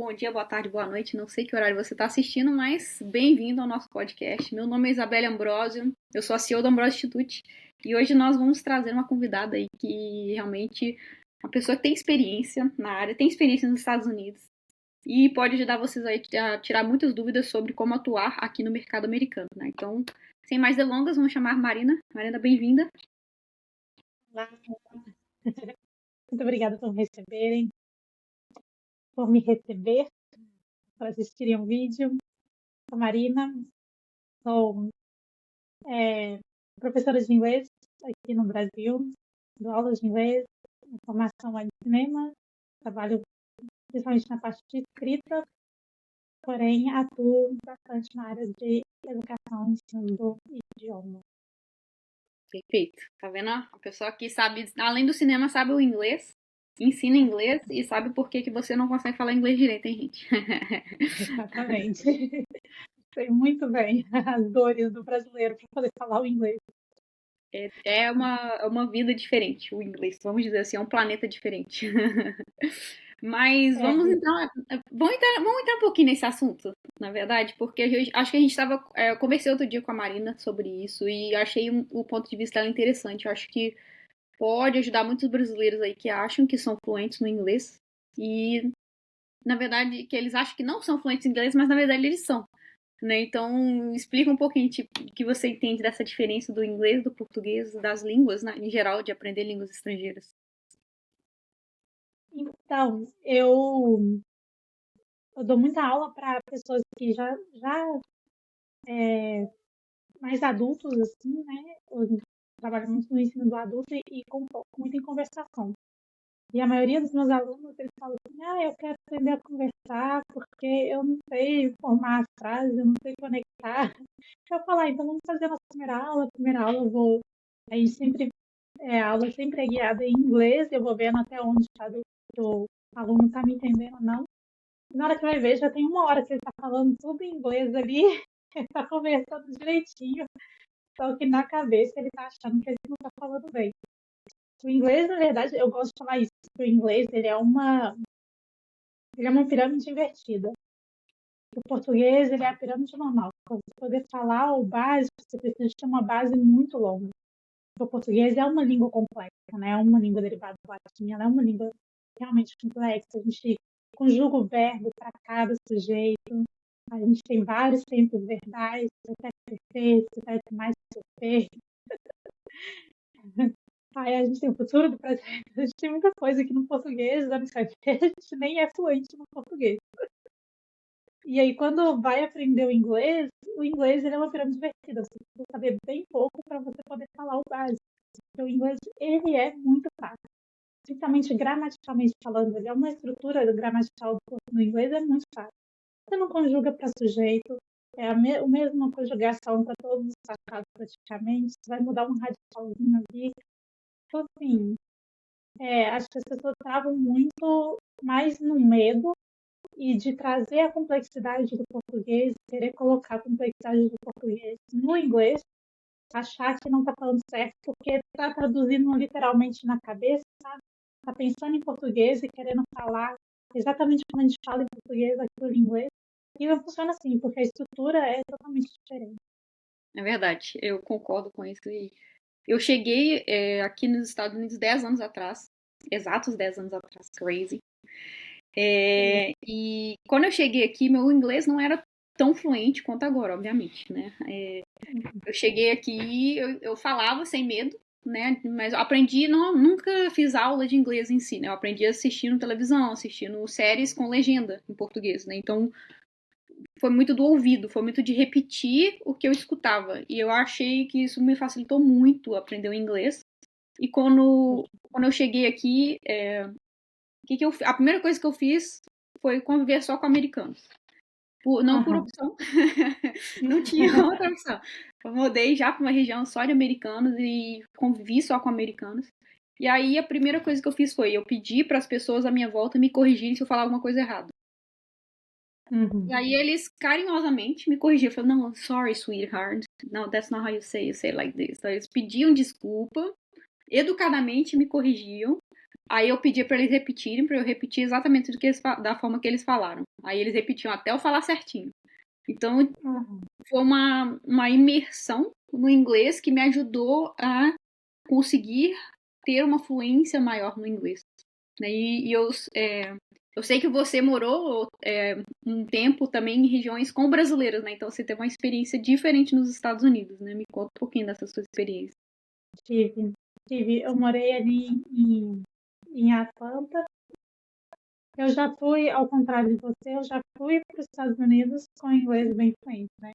bom dia, boa tarde, boa noite. Não sei que horário você está assistindo, mas bem-vindo ao nosso podcast. Meu nome é Isabelle Ambrosio, eu sou a CEO do Ambrosio Institute e hoje nós vamos trazer uma convidada aí que realmente é uma pessoa que tem experiência na área, tem experiência nos Estados Unidos e pode ajudar vocês aí a tirar muitas dúvidas sobre como atuar aqui no mercado americano, né? Então, sem mais delongas, vamos chamar Marina. Marina, bem-vinda. Olá, muito obrigada por me receberem, por me receber, por assistirem o vídeo. Sou Marina, sou professora de inglês aqui no Brasil, dou aulas de inglês, minha formação é de cinema, trabalho principalmente na parte de escrita, porém atuo bastante na área de educação e ensino do idioma. Perfeito. Tá vendo? A pessoa que sabe, além do cinema, sabe o inglês, ensina inglês e sabe por que você não consegue falar inglês direito, hein, gente? Exatamente. Sei muito bem as dores do brasileiro para poder falar o inglês. É uma vida diferente, o inglês. Vamos dizer assim, é um planeta diferente. Mas vamos entrar um pouquinho nesse assunto, na verdade, porque acho que a gente estava. Eu conversei outro dia com a Marina sobre isso e achei o ponto de vista dela interessante. Eu acho que pode ajudar muitos brasileiros aí que acham que são fluentes no inglês e, na verdade, que eles acham que não são fluentes em inglês, mas na verdade eles são. Né? Então, explica um pouquinho tipo, o que você entende dessa diferença do inglês, do português, das línguas, né, em geral, de aprender línguas estrangeiras. Então, eu dou muita aula para pessoas que já mais adultos, assim, né? Eu trabalho muito no ensino do adulto e com muito em conversação. E a maioria dos meus alunos, eles falam assim, eu quero aprender a conversar porque eu não sei formar as frases, eu não sei conectar. Eu falo, então vamos fazer a nossa primeira aula. A primeira aula eu vou... Aí sempre, a aula sempre é guiada em inglês, eu vou vendo até onde o aluno está me entendendo ou não. Na hora que vai ver, já tem 1 hora que ele está falando tudo em inglês ali, ele está conversando direitinho, só que na cabeça ele está achando que ele não está falando bem. O inglês, na verdade, eu gosto de falar isso, porque o inglês ele é uma pirâmide invertida. O português ele é a pirâmide normal. Para você poder falar o básico, você precisa ter uma base muito longa. O português é uma língua complexa, né? É uma língua derivada do latim, ela é uma língua realmente complexa. A gente conjuga o verbo para cada sujeito. A gente tem vários tempos verbais, até perfeito, até mais perfeito. Aí a gente tem o futuro do presente. A gente tem muita coisa aqui no português, a gente nem é fluente no português. E aí, quando vai aprender o inglês ele é uma pirâmide invertida. Você precisa saber bem pouco para você poder falar o básico. Porque o inglês, ele é muito fácil. Principalmente gramaticalmente falando, ele é uma estrutura gramatical no inglês, é muito fácil. Você não conjuga para sujeito, é a mesma conjugação para todos os passados praticamente, você vai mudar um radicalzinho ali. Então, assim, acho que as pessoas travam muito mais no medo e de trazer a complexidade do português, querer colocar a complexidade do português no inglês, achar que não está falando certo, porque está traduzindo literalmente na cabeça, sabe? Está pensando em português e querendo falar exatamente como a gente fala em português, aquilo em inglês. E não funciona assim, porque a estrutura é totalmente diferente. É verdade, eu concordo com isso. E eu cheguei aqui nos Estados Unidos 10 anos atrás, exatos 10 anos atrás, crazy. E quando eu cheguei aqui, meu inglês não era tão fluente quanto agora, obviamente, né? Eu cheguei aqui, eu falava sem medo, né? Mas eu aprendi, nunca fiz aula de inglês em si, né? Eu aprendi assistindo televisão, assistindo séries com legenda em português, né? Então, foi muito do ouvido, foi muito de repetir o que eu escutava. E eu achei que isso me facilitou muito aprender o inglês. E quando eu cheguei aqui, a primeira coisa que eu fiz foi conviver só com americanos. Não por opção. Não tinha outra opção. Eu mudei já para uma região só de americanos e convivi só com americanos. E aí a primeira coisa que eu fiz foi eu pedi para as pessoas à minha volta me corrigirem se eu falar alguma coisa errada. E aí eles carinhosamente me corrigiam. Eu falei, não, sorry, sweetheart. No, that's not how you say it like this. Então eles pediam desculpa, educadamente me corrigiam. Aí eu pedia pra eles repetirem, pra eu repetir exatamente da forma que eles falaram. Aí eles repetiam até eu falar certinho. Então foi uma imersão no inglês que me ajudou a conseguir ter uma fluência maior no inglês. E eu sei que você morou um tempo também em regiões com brasileiros, né? Então você teve uma experiência diferente nos Estados Unidos, né? Me conta um pouquinho dessa sua experiência. Tive. Eu morei ali em Atlanta. Eu já fui, ao contrário de você, eu já fui para os Estados Unidos com inglês bem fluente, né?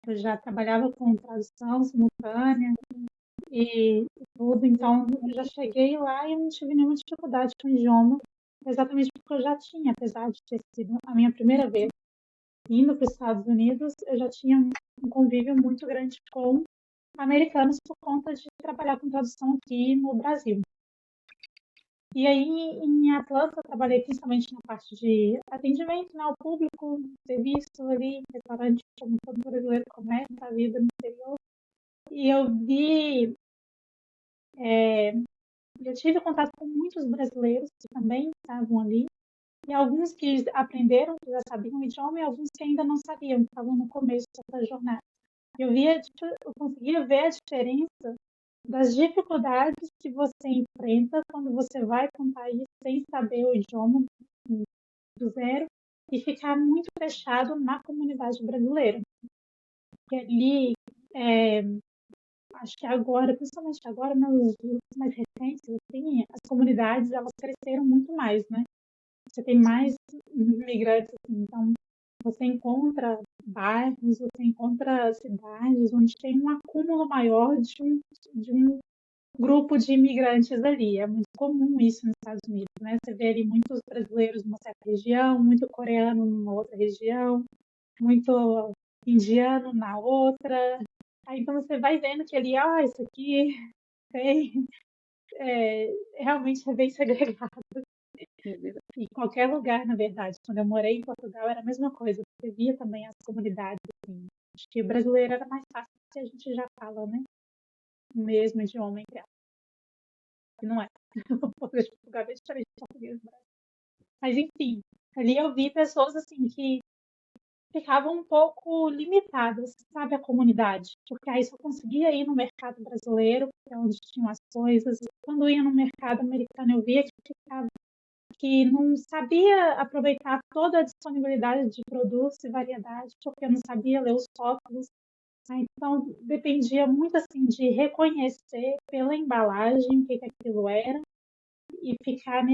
Eu já trabalhava com tradução simultânea e tudo, então eu já cheguei lá e eu não tive nenhuma dificuldade com o idioma, exatamente porque eu já tinha, apesar de ter sido a minha primeira vez indo para os Estados Unidos, eu já tinha um convívio muito grande com americanos por conta de trabalhar com tradução aqui no Brasil. E aí, em Atlanta, eu trabalhei principalmente na parte de atendimento, né, ao público, serviço ali, restaurante, como todo brasileiro começa a vida no interior. E eu tive contato com muitos brasileiros que também estavam ali, e alguns que aprenderam, que já sabiam o idioma, e alguns que ainda não sabiam, que estavam no começo dessa jornada. Eu conseguia ver a diferença das dificuldades que você enfrenta quando você vai para um país sem saber o idioma do zero e ficar muito fechado na comunidade brasileira. Porque ali, acho que agora, principalmente agora, nos anos mais recentes, assim, as comunidades elas cresceram muito mais, né? Você tem mais imigrantes, assim, então você encontra bairros, você encontra cidades onde tem um acúmulo maior de um grupo de imigrantes ali. É muito comum isso nos Estados Unidos, né? Você vê ali muitos brasileiros numa certa região, muito coreano numa outra região, muito indiano na outra. Aí então você vai vendo que ali, isso aqui tem, realmente é bem segregado. Em qualquer lugar, na verdade. Quando eu morei em Portugal era a mesma coisa. Você via também as comunidades, assim. Acho que o brasileiro era mais fácil porque a gente já fala, né? O mesmo idioma entre elas. Não é. O português de Portugal é diferente do português do Brasil. Mas, enfim, ali eu vi pessoas, assim, que ficavam um pouco limitadas, sabe, a comunidade. Porque aí só conseguia ir no mercado brasileiro, que é onde tinham as coisas. Quando ia no mercado americano, eu via que não sabia aproveitar toda a disponibilidade de produtos e variedade, porque não sabia ler os rótulos. Então, dependia muito assim de reconhecer pela embalagem o que aquilo era e ficar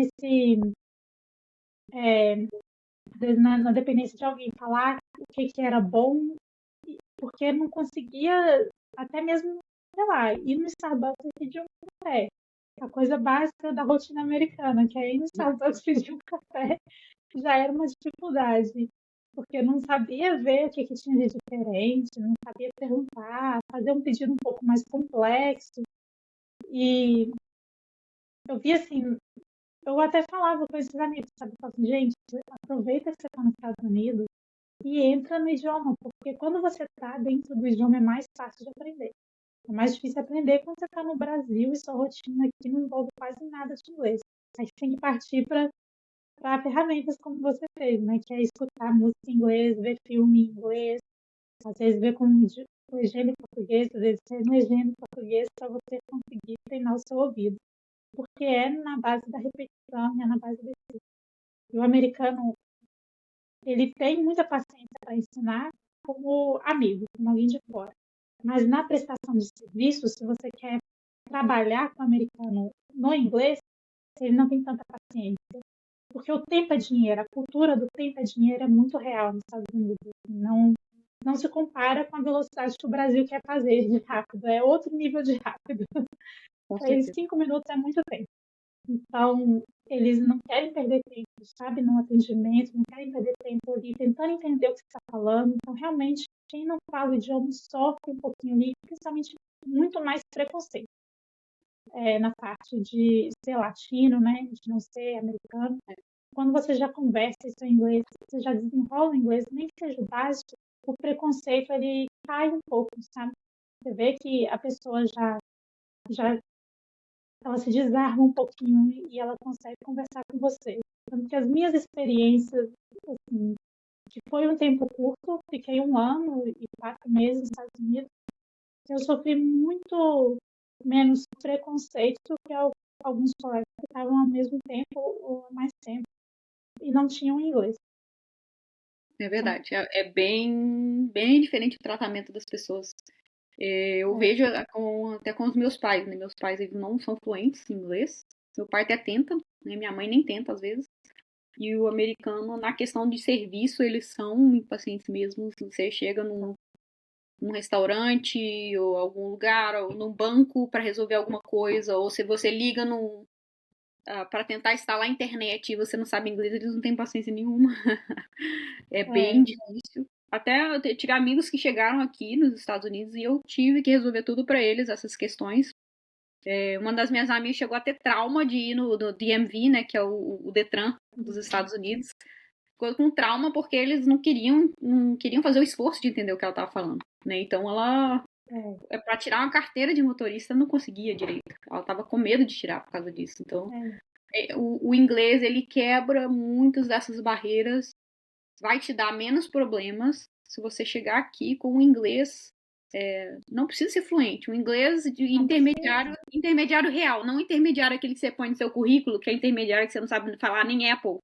na dependência de alguém falar o que era bom, porque não conseguia até mesmo, sei lá, ir no Starbucks e pedir um café. A coisa básica da rotina americana, que é ir no Starbucks pedir um café, já era uma dificuldade, porque não sabia ver o que tinha de diferente, não sabia perguntar, fazer um pedido um pouco mais complexo. E eu vi assim, eu até falava com esses amigos, sabe? Eu falava assim, gente, aproveita que você está nos Estados Unidos e entra no idioma, porque quando você está dentro do idioma é mais fácil de aprender. É mais difícil aprender quando você está no Brasil e sua rotina aqui não envolve quase nada de inglês. Aí você tem que partir para ferramentas como você fez, né? Que é escutar música em inglês, ver filme em inglês, às vezes ver com legenda em português, às vezes sem legenda em português, para você conseguir treinar o seu ouvido. Porque é na base da repetição, é na base do estudo. E o americano, ele tem muita paciência para ensinar como amigo, como alguém de fora. Mas na prestação de serviço, se você quer trabalhar com o americano no inglês, ele não tem tanta paciência. Porque o tempo é dinheiro, a cultura do tempo é dinheiro é muito real nos Estados Unidos. Não se compara com a velocidade que o Brasil quer fazer de rápido. É outro nível de rápido. Para eles, 5 minutos é muito tempo. Então, eles não querem perder tempo, sabe, no atendimento, não querem perder tempo ali tentando entender o que você está falando. Então, realmente, quem não fala o idioma sofre um pouquinho ali, principalmente muito mais preconceito. Na parte de ser latino, né, de não ser americano. Quando você já conversa isso em inglês, você já desenrola o inglês, nem que seja o básico, o preconceito ele cai um pouco, sabe? Você vê que a pessoa já ela se desarma um pouquinho e ela consegue conversar com você. Tanto que as minhas experiências, assim, que foi um tempo curto, fiquei 1 ano e 4 meses nos Estados Unidos, eu sofri muito menos preconceito que alguns colegas que estavam ao mesmo tempo ou há mais tempo e não tinham inglês. É verdade. É bem, bem diferente o tratamento das pessoas. Eu vejo até com os meus pais, né? Meus pais eles não são fluentes em inglês. Meu pai até tenta, né? Minha mãe nem tenta às vezes. E o americano, na questão de serviço, eles são impacientes mesmo. Se você chega num restaurante ou algum lugar, ou num banco para resolver alguma coisa, ou se você liga para tentar instalar a internet e você não sabe inglês, eles não têm paciência nenhuma. É bem difícil. Até eu tive amigos que chegaram aqui nos Estados Unidos e eu tive que resolver tudo para eles, essas questões. Uma das minhas amigas chegou a ter trauma de ir no DMV, né, que é o Detran dos Estados Unidos. Ficou com trauma porque eles não queriam fazer o esforço de entender o que ela estava falando, né? Então ela, para tirar uma carteira de motorista, não conseguia direito. Ela estava com medo de tirar por causa disso. Então, o inglês, ele quebra muitas dessas barreiras, vai te dar menos problemas se você chegar aqui com o inglês. Não precisa ser fluente, o inglês de intermediário real, não intermediário aquele que você põe no seu currículo, que é intermediário que você não sabe falar nem Apple.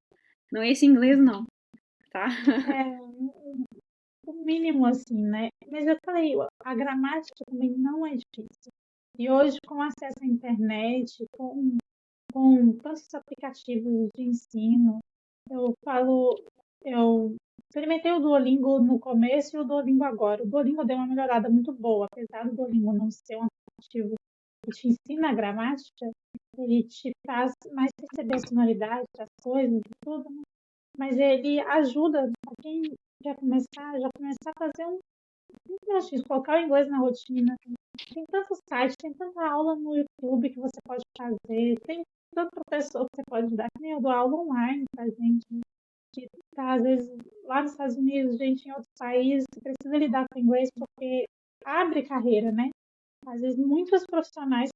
Não é esse inglês, não, tá? O mínimo, assim, né? Mas eu falei, a gramática também não é difícil. E hoje, com acesso à internet, com tantos aplicativos de ensino, eu experimentei o Duolingo no começo e o Duolingo agora. O Duolingo deu uma melhorada muito boa, apesar do Duolingo não ser um aplicativo que te ensina a gramática, ele te faz mais perceber a sonoridade das coisas e tudo, né? Mas ele ajuda a quem quer começar, já começar a fazer um exercício, colocar o inglês na rotina. Tem tantos sites, tem tanta aula no YouTube que você pode fazer, tem tanto professor que você pode dar. Eu dou aula online pra gente, que tá, às vezes, lá nos Estados Unidos, gente em outros países, que precisa lidar com inglês porque abre carreira, né? Às vezes, muitos profissionais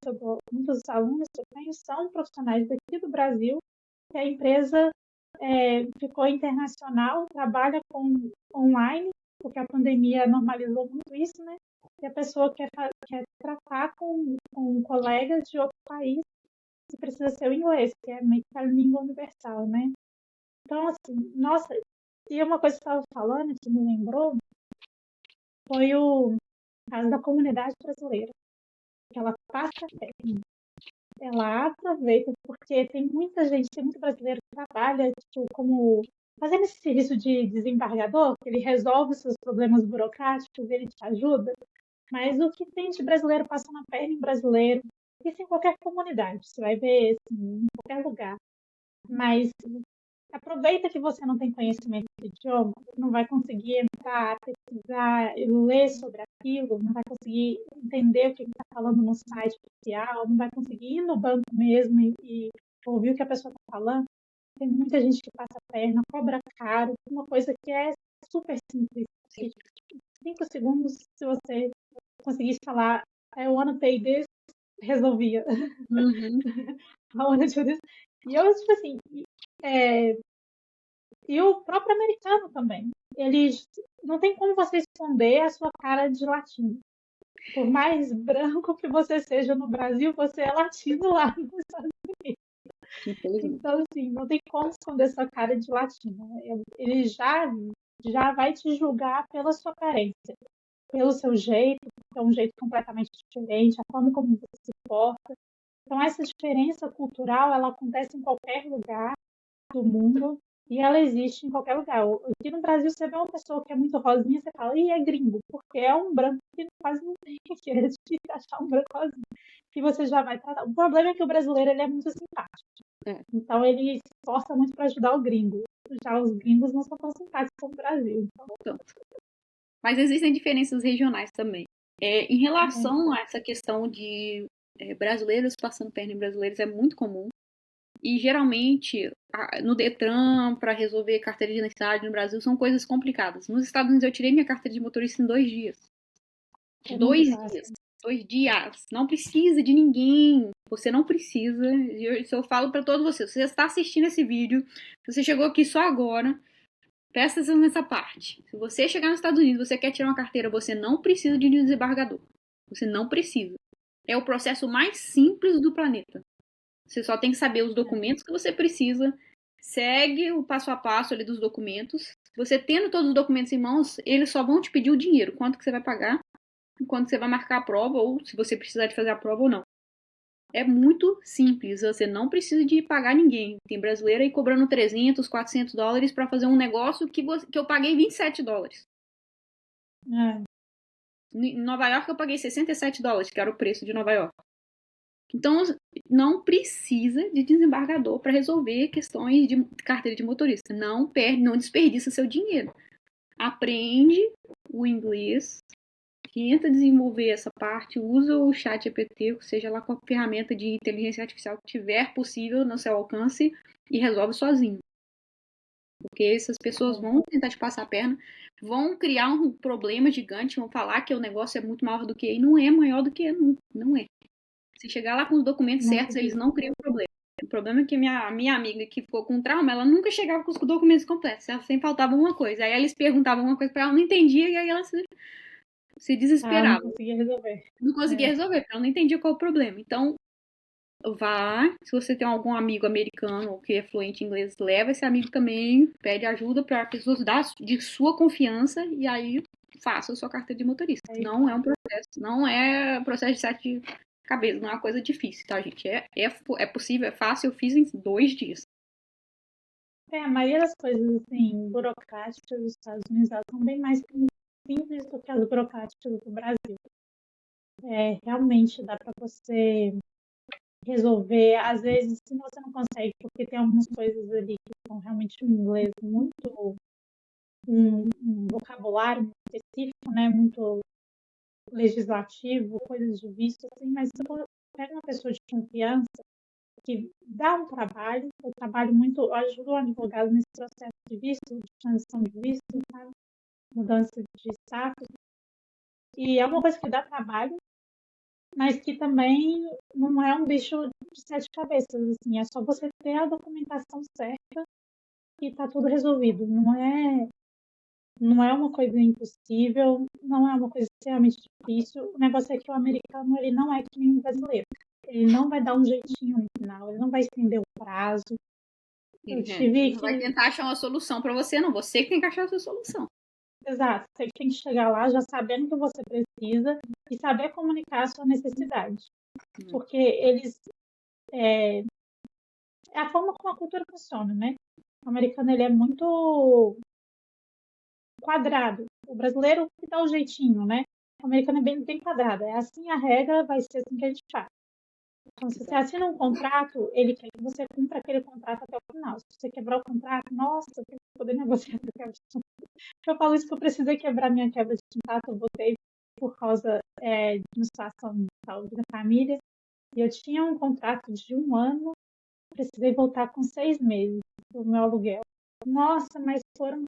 muitos alunos que eu tenho são profissionais daqui do Brasil, que a empresa ficou internacional, trabalha com online, porque a pandemia normalizou muito isso, né? E a pessoa quer tratar com colegas de outro país que precisa ser o inglês, que é meio que a língua universal, né? Então, assim, nossa, e uma coisa que eu estava falando que me lembrou foi o caso da comunidade brasileira, que ela passa técnica, ela aproveita, porque tem muita gente, tem muito brasileiro que trabalha tipo, como fazendo esse serviço de desembargador, que ele resolve os seus problemas burocráticos, ele te ajuda, mas o que tem de brasileiro passando a perna em brasileiro, isso em qualquer comunidade, você vai ver assim, em qualquer lugar, mas aproveita que você não tem conhecimento do idioma, não vai conseguir entrar, pesquisar, ler sobre aquilo, não vai conseguir entender o que está falando no site oficial, não vai conseguir ir no banco mesmo e ouvir o que a pessoa está falando. Tem muita gente que passa a perna, cobra caro, uma coisa que é super simples. 5 segundos, se você conseguisse falar, I wanna pay this, resolvia. Uhum. I wanna do this. E eu, tipo assim, e o próprio americano também. Eles não tem como você esconder a sua cara de latino. Por mais branco que você seja no Brasil, você é latino lá nos Estados Unidos. Então, assim, não tem como esconder sua cara de latino. Ele já vai te julgar pela sua aparência, pelo seu jeito, que é um jeito completamente diferente, a forma como você se porta. Então, essa diferença cultural, ela acontece em qualquer lugar do mundo e ela existe em qualquer lugar. Aqui no Brasil, você vê uma pessoa que é muito rosinha, você fala, e é gringo, porque é um branco que quase não tem aqui. É difícil achar um branco rosinho. E você já vai tratar. O problema é que o brasileiro ele é muito simpático. Então, ele se esforça muito para ajudar o gringo. Já os gringos não são tão simpáticos como o Brasil. Então. Mas existem diferenças regionais também. Em relação a essa questão de brasileiros passando perna em brasileiros, é muito comum. E geralmente, no Detran, para resolver carteira de identidade no Brasil, são coisas complicadas. Nos Estados Unidos, eu tirei minha carteira de motorista em 2 dias. 2 dias. 2 dias. Não precisa de ninguém. Você não precisa. Isso eu falo para todos vocês. Você está assistindo esse vídeo, você chegou aqui só agora, presta atenção nessa parte. Se você chegar nos Estados Unidos, você quer tirar uma carteira, você não precisa de desembargador. Você não precisa. É o processo mais simples do planeta. Você só tem que saber os documentos que você precisa, segue o passo a passo ali dos documentos. Você tendo todos os documentos em mãos, eles só vão te pedir o dinheiro, quanto que você vai pagar, quando você vai marcar a prova, ou se você precisar de fazer a prova ou não. É muito simples, você não precisa de pagar ninguém. Tem brasileiro aí cobrando 300, 400 dólares para fazer um negócio que eu paguei 27 dólares. É. Em Nova York eu paguei 67 dólares, que era o preço de Nova York. Então, não precisa de desembargador para resolver questões de carteira de motorista. Não desperdiça seu dinheiro. Aprende o inglês, tenta desenvolver essa parte, usa o chat GPT, seja lá qual ferramenta de inteligência artificial que tiver possível no seu alcance e resolve sozinho. Porque essas pessoas vão tentar te passar a perna, vão criar um problema gigante, vão falar que o negócio é muito maior do que, e não é maior do que, não é. Se chegar lá com os documentos certos, eles não criam problema. O problema é que minha amiga que ficou com trauma, ela nunca chegava com os documentos completos. Ela sempre faltava uma coisa. Aí eles perguntavam uma coisa pra ela, não entendia, e aí ela se desesperava. Não conseguia resolver. Não conseguia resolver, porque ela não entendia qual o problema. Então, vá, se você tem algum amigo americano ou que é fluente em inglês, leva esse amigo também, pede ajuda para pessoas de sua confiança, e aí faça a sua carteira de motorista. Não é um processo, não é processo de 7 cabeças, não é uma coisa difícil, tá, gente? É possível, é fácil, eu fiz em 2 dias. A maioria das coisas, assim, burocráticas dos Estados Unidos, elas são bem mais simples do que as burocráticas do Brasil. Realmente dá para você resolver, às vezes, se você não consegue, porque tem algumas coisas ali que são realmente um inglês muito, um vocabulário muito específico, né, muito legislativo, coisas de visto, assim, mas se você pega uma pessoa de confiança que dá um trabalho, eu trabalho muito, eu ajudo o advogado nesse processo de visto, de transição de visto, sabe? Mudança de status, e é uma coisa que dá trabalho, mas que também não é um bicho de 7 cabeças, assim, é só você ter a documentação certa e tá tudo resolvido. Não é uma coisa impossível, não é uma coisa extremamente difícil. O negócio é que o americano, ele não é que nem o brasileiro. Ele não vai dar um jeitinho no final, ele não vai estender o prazo. Eu tive Não vai tentar achar uma solução para você, não. Você que tem que achar a sua solução. Exato, você tem que chegar lá já sabendo o que você precisa e saber comunicar a sua necessidade. Porque eles. É a forma como a cultura funciona, né? O americano, ele é muito quadrado. O brasileiro que dá o jeitinho, né? O americano é bem quadrado. É assim a regra, vai ser assim que a gente faz. Então, se você assina um contrato, ele quer que você cumpra aquele contrato até o final. Se você quebrar o contrato, nossa, eu tenho que poder negociar essa quebra de contrato. Eu falo isso que eu precisei quebrar minha quebra de contrato, eu botei por causa de uma situação de saúde da família. E eu tinha um contrato de 1 ano, precisei voltar com 6 meses do meu aluguel. Nossa, mas foram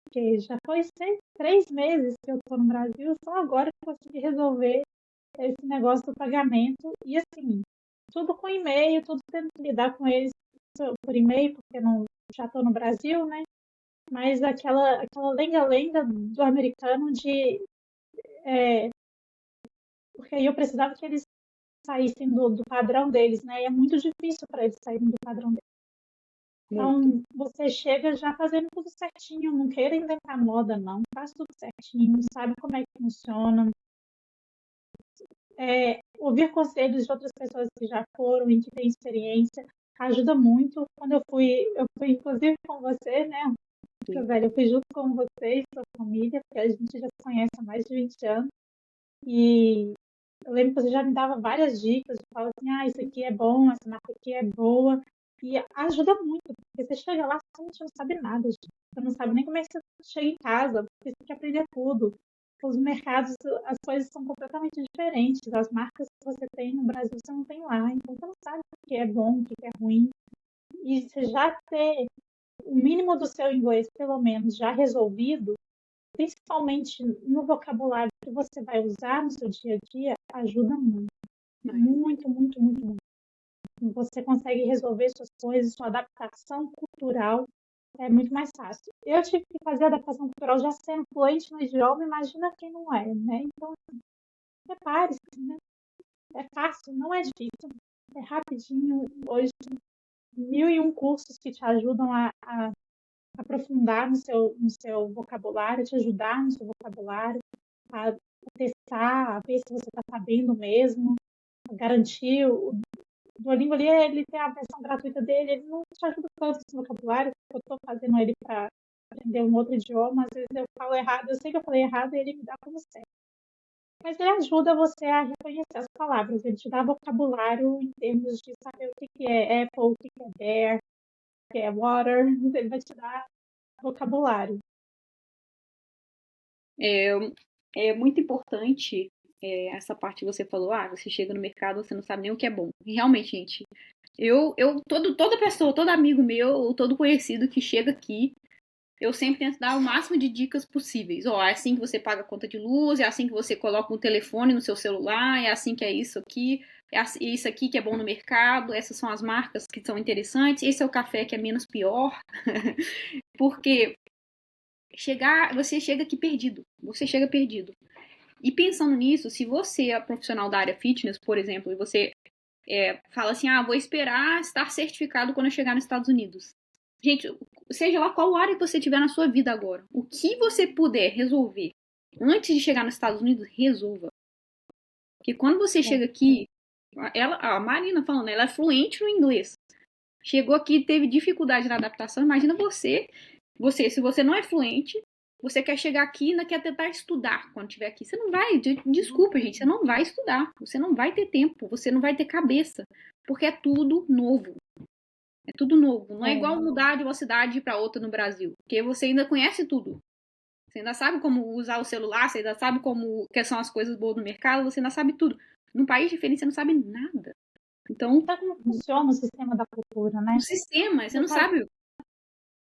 porque já foi 3 meses que eu estou no Brasil, só agora que eu consegui resolver esse negócio do pagamento. E assim, tudo com e-mail, tudo tendo que lidar com eles por e-mail, porque não, já estou no Brasil, né? Mas aquela lenga-lenga do americano de... porque aí eu precisava que eles saíssem do padrão deles, né? E é muito difícil para eles saírem do padrão deles. Então, você chega já fazendo tudo certinho, não queira inventar moda, não. Faz tudo certinho, sabe como é que funciona. Ouvir conselhos de outras pessoas que já foram e que têm experiência ajuda muito. Quando eu fui inclusive com você, né? Eu fui junto com você e sua família, porque a gente já se conhece há mais de 20 anos. E eu lembro que você já me dava várias dicas, falava assim, isso aqui é bom, essa marca aqui é boa. E ajuda muito, porque você chega lá, você não sabe nada, gente. Você não sabe nem como é que você chega em casa, porque você tem que aprender tudo. Os mercados, as coisas são completamente diferentes. As marcas que você tem no Brasil, você não tem lá. Então, você não sabe o que é bom, o que é ruim. E você já ter o mínimo do seu inglês, pelo menos, já resolvido, principalmente no vocabulário que você vai usar no seu dia a dia, ajuda muito. Muito, muito, muito, muito. Você consegue resolver suas coisas, sua adaptação cultural é muito mais fácil. Eu tive que fazer adaptação cultural já sendo fluente no idioma, imagina quem não é, né? Então, prepare-se, né? É fácil, não é difícil, é rapidinho. Hoje, 1001 cursos que te ajudam a aprofundar no seu vocabulário, te ajudar no seu vocabulário, a testar, a ver se você está sabendo mesmo, a garantir. O Duolingo ali, ele tem a versão gratuita dele, ele não te ajuda tanto no vocabulário, porque eu estou fazendo ele para aprender um outro idioma, às vezes eu falo errado, eu sei que eu falei errado e ele me dá como certo. Mas ele ajuda você a reconhecer as palavras, ele te dá vocabulário em termos de saber o que é apple, o que é bear, o que é water, ele vai te dar vocabulário. É muito importante essa parte que você falou, você chega no mercado, você não sabe nem o que é bom. E realmente, gente, toda pessoa, todo amigo meu, ou todo conhecido que chega aqui, eu sempre tento dar o máximo de dicas possíveis. É assim que você paga a conta de luz, é assim que você coloca um telefone no seu celular, é assim que é isso aqui, isso aqui que é bom no mercado, essas são as marcas que são interessantes, esse é o café que é menos pior. Porque você chega aqui perdido. Você chega perdido. E pensando nisso, se você é profissional da área fitness, por exemplo, e você fala assim, vou esperar estar certificado quando eu chegar nos Estados Unidos. Gente, seja lá qual área que você tiver na sua vida agora, o que você puder resolver antes de chegar nos Estados Unidos, resolva. Porque quando você chega aqui, a Marina falando, ela é fluente no inglês. Chegou aqui, teve dificuldade na adaptação, imagina se você não é fluente, você quer chegar aqui e ainda quer tentar estudar quando estiver aqui. Você não vai, desculpa, gente, você não vai estudar. Você não vai ter tempo, você não vai ter cabeça. Porque é tudo novo. É tudo novo. Não é igual mudar de uma cidade para outra no Brasil. Porque você ainda conhece tudo. Você ainda sabe como usar o celular, você ainda sabe que são as coisas boas do mercado, você ainda sabe tudo. Num país diferente, você não sabe nada. Então, sabe como funciona o sistema da cultura, né? O sistema, você não sabe.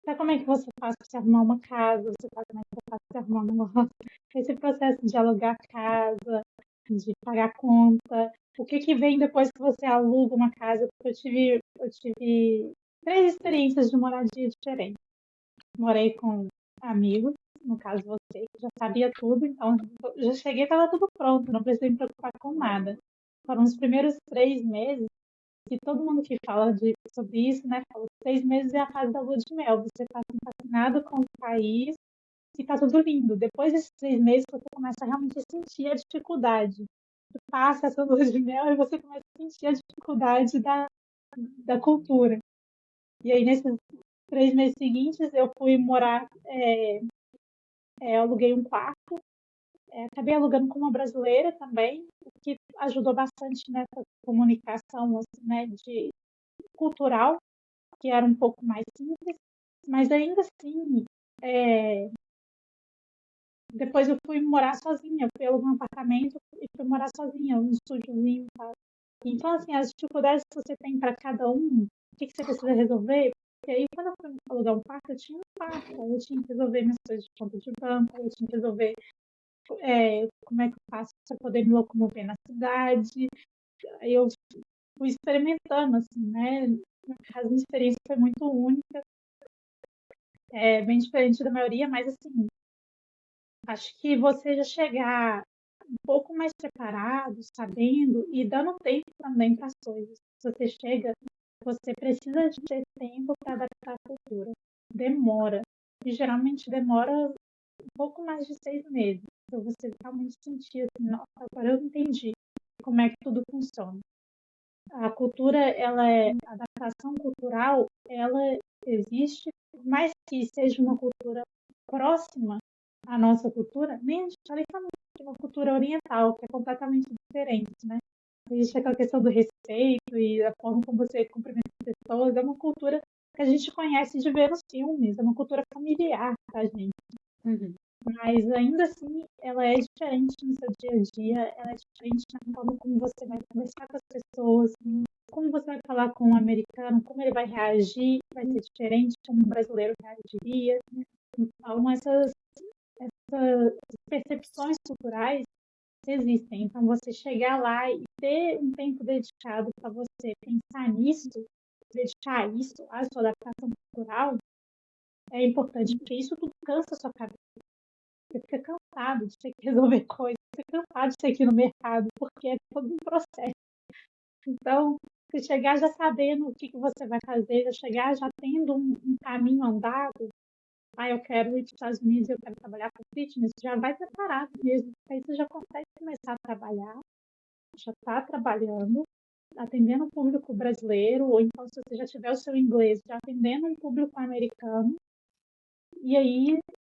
Sabe como é que você faz para se arrumar uma casa? Você sabe como é que você faz para se arrumar uma roça? Esse processo de alugar casa, de pagar conta. O que vem depois que você aluga uma casa? Porque eu tive 3 experiências de moradia diferentes. Morei com amigos, no caso você, que já sabia tudo, então já cheguei e estava tudo pronto, não precisei me preocupar com nada. Foram os primeiros 3 meses, e todo mundo que fala sobre isso, né, fala que 6 meses é a fase da lua de mel, você está fascinado com o país e está tudo lindo. Depois desses 6 meses, você começa realmente a sentir a dificuldade. Você passa essa lua de mel e você começa a sentir a dificuldade da cultura. E aí, nesses 3 meses seguintes, eu fui morar, aluguei um quarto, acabei alugando com uma brasileira também, o que ajudou bastante nessa comunicação assim, né, cultural, que era um pouco mais simples, mas ainda assim, depois eu fui morar sozinha, fui alugar um apartamento e fui morar sozinha, um estúdiozinho e tal. Então, assim, as dificuldades que você tem para cada um, o que você precisa resolver, e aí quando eu fui alugar um quarto, eu tinha um quarto, eu tinha que resolver minhas coisas de conta de banco, eu tinha que resolver como é que eu faço para poder me locomover na cidade. Aí eu fui experimentando, assim, né? A minha experiência foi muito única, bem diferente da maioria, mas assim, acho que você já chegar um pouco mais preparado, sabendo e dando tempo também para as coisas. Se você chega, você precisa de ter tempo para adaptar a cultura. Demora. E geralmente demora um pouco mais de 6 meses. Para você realmente sentir assim, nossa, agora eu entendi como é que tudo funciona. A cultura, a adaptação cultural, ela existe, por mais que seja uma cultura próxima à nossa cultura, nem a gente está falando de uma cultura oriental, que é completamente diferente, né? Existe aquela questão do respeito e a forma como você cumprimenta as pessoas, é uma cultura que a gente conhece de ver nos filmes, é uma cultura familiar da gente. Uhum. Mas ainda assim, ela é diferente no seu dia a dia, ela é diferente na forma como você vai conversar com as pessoas, como você vai falar com um americano, como ele vai reagir, vai ser diferente como um brasileiro reagiria. Então, essas essas percepções culturais existem. Então, você chegar lá e ter um tempo dedicado para você pensar nisso, dedicar isso à sua adaptação cultural, é importante, porque isso tudo cansa a sua cabeça. Você fica cansado de ter que resolver coisas, você fica cansado de ter que ir no mercado, porque é todo um processo. Então, você chegar já sabendo o que você vai fazer, já chegar já tendo um caminho andado, eu quero ir para os Estados Unidos, eu quero trabalhar com fitness, já vai preparado mesmo, aí você já consegue começar a trabalhar, já está trabalhando, atendendo o público brasileiro, ou então se você já tiver o seu inglês, já atendendo um público americano, e aí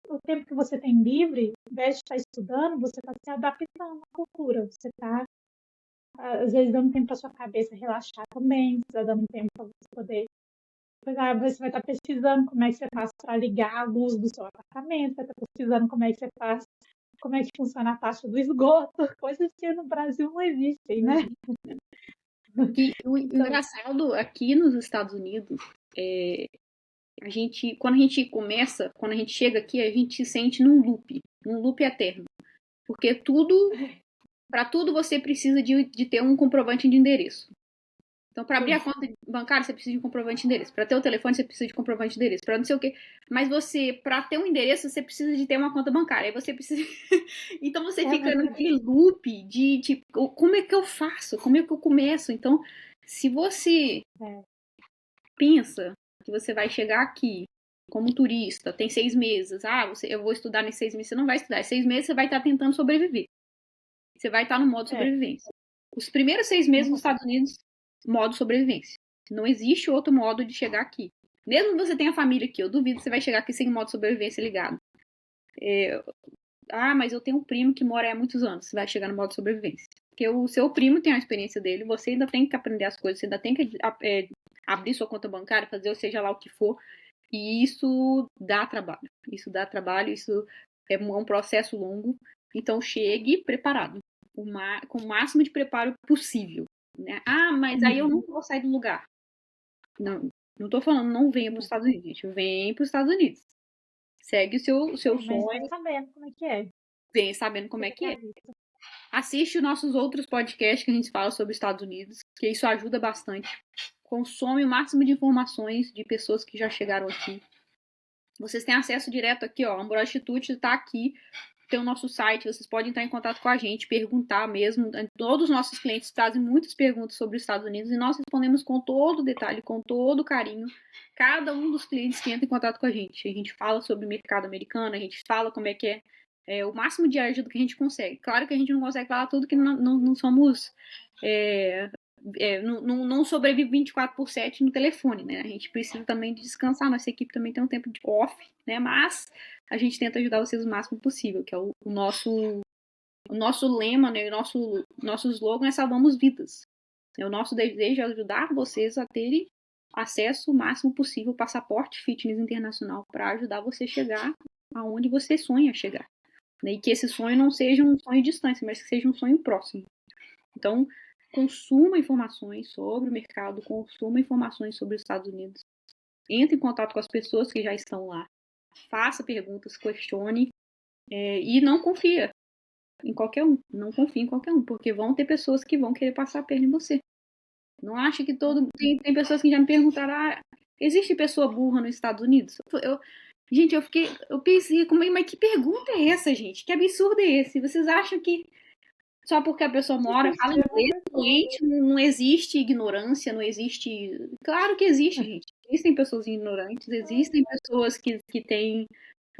o tempo que você tem livre, ao invés de estar estudando, você está se adaptando à cultura, você está às vezes dando tempo para sua cabeça relaxar também, você está dando tempo para você poder. Você vai estar pesquisando como é que você faz para ligar a luz do seu apartamento, vai estar pesquisando como é que você faz, como é que funciona a taxa do esgoto, coisas que no Brasil não existem, né? O Então, engraçado aqui nos Estados Unidos, quando a gente começa, quando a gente chega aqui, a gente se sente num loop eterno. Porque para tudo você precisa de ter um comprovante de endereço. Então, para abrir a conta bancária, você precisa de um comprovante de endereço. Para ter o telefone, você precisa de comprovante de endereço. Para não sei o quê. Mas para ter um endereço, você precisa de ter uma conta bancária. Aí você precisa. Então, você fica naquele loop de tipo, como é que eu faço? Como é que eu começo? Então, se você pensa que você vai chegar aqui como turista, tem 6 meses, eu vou estudar nesses 6 meses, você não vai estudar. Em 6 meses você vai estar tentando sobreviver. Você vai estar no modo sobrevivência. Os primeiros 6 meses nos Estados Unidos, modo sobrevivência. Não existe outro modo de chegar aqui. Mesmo que você tenha família aqui, eu duvido que você vai chegar aqui sem modo sobrevivência ligado. Mas eu tenho um primo que mora aí há muitos anos. Você vai chegar no modo sobrevivência. Porque o seu primo tem a experiência dele, você ainda tem que aprender as coisas, você ainda tem que abrir sua conta bancária, fazer ou seja lá o que for. E isso dá trabalho. Isso é um processo longo. Então chegue preparado, com o máximo de preparo possível. Né? Mas aí eu nunca vou sair do lugar. Não tô falando, não venha para os Estados Unidos, gente. Vem para os Estados Unidos. Segue o seu sonho. Vem sabendo como é que é. Vem sabendo como é que é. Assiste os nossos outros podcasts que a gente fala sobre os Estados Unidos, que isso ajuda bastante. Consome o máximo de informações de pessoas que já chegaram aqui. Vocês têm acesso direto aqui, ó. A Ambrosia Institute está aqui. Tem o nosso site, vocês podem entrar em contato com a gente, perguntar mesmo. Todos os nossos clientes trazem muitas perguntas sobre os Estados Unidos e nós respondemos com todo detalhe, com todo carinho. Cada um dos clientes que entra em contato com a gente. A gente fala sobre o mercado americano, a gente fala como é que é o máximo de ajuda que a gente consegue. Claro que a gente não consegue falar tudo, que não somos... não sobrevive 24/7 no telefone, né? A gente precisa também de descansar, nossa equipe também tem um tempo de off, né? Mas a gente tenta ajudar vocês o máximo possível, que é o nosso lema, né? O nosso slogan é salvamos vidas. O nosso desejo é ajudar vocês a terem acesso o máximo possível ao passaporte fitness internacional para ajudar você a chegar aonde você sonha chegar. Né? E que esse sonho não seja um sonho distante, mas que seja um sonho próximo. Então, consuma informações sobre o mercado, consuma informações sobre os Estados Unidos. Entre em contato com as pessoas que já estão lá. Faça perguntas, questione e não confia em qualquer um. Não confie em qualquer um, porque vão ter pessoas que vão querer passar a perna em você. Não acha que tem pessoas que já me perguntaram, existe pessoa burra nos Estados Unidos? Gente, eu pensei, mas que pergunta é essa, gente? Que absurdo é esse? Vocês acham que só porque a pessoa mora, fala inglês fluente, não existe ignorância, não existe... Claro que existe, gente. Existem pessoas ignorantes, existem pessoas que têm